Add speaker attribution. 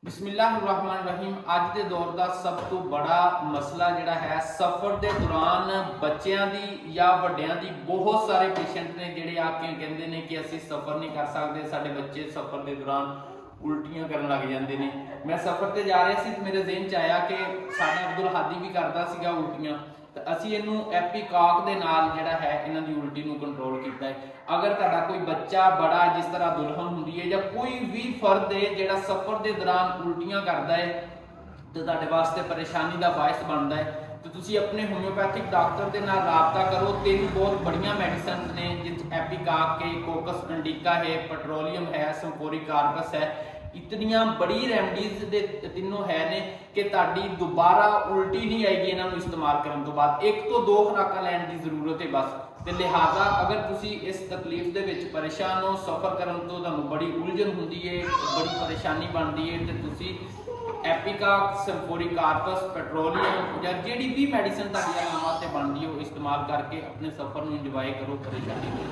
Speaker 1: बिस्मिल्लाहिर्रहमानिर्रहीम। अज के दौर का सब तो बड़ा मसला जिहड़ा है सफ़र के दौरान बच्चों की या वड्डियां की बहुत सारे पेशेंट ने जिहड़े आके कहते हैं कि असी सफ़र नहीं कर सकते, साडे बच्चे सफ़र के दौरान उल्टियां करन लग जाते हैं। मैं सफ़र से जा रहा सी तो मेरे ज़हन च आया कि साडा अब्दुल हादी भी करता सीगा उल्टियां, तो असी इनू एपीकॉक दे नाल जिहड़ा है इन्हां दी उल्टी नूं कंट्रोल कीता है। अगर तुहाडा कोई बच्चा बड़ा जिस तरह दुल्हन हुंदी है या कोई भी फर्द है जिहड़ा सफ़र के दौरान उल्टियां करता है तो तुहाडे वास्ते परेशानी का बायस बनता है, तो तुसी अपने होम्योपैथिक डॉक्टर के नाल राबता करो। तीन बहुत बढ़िया मेडिसिन ने जिस एपीकॉक है, कोकस इंडिका है, पेट्रोलियम है, संफोरिक कार्पस है, इतनियां बड़ी रेमडीज दे तीनों है ने कि ताड़ी दोबारा उल्टी नहीं आएगी इन्हां नूं इस्तेमाल करने तो बाद। एक तो दो खुराकां लैण की जरूरत है बस। तो लिहाजा अगर तुसी इस तकलीफ दे विच परेशान हो, सफ़र करन तो तुहानूं बड़ी उलझन हुंदी है, बड़ी परेशानी बनती है, तो तुसी एपीकॉक, संफोरिक कार्पस, पेट्रोलियम या जिहड़ी भी मेडिसिन तुहाडी आराम वास्ते बनदी हो इस्तेमाल करके अपने सफ़र नूं इंजॉय करो, परेशानी को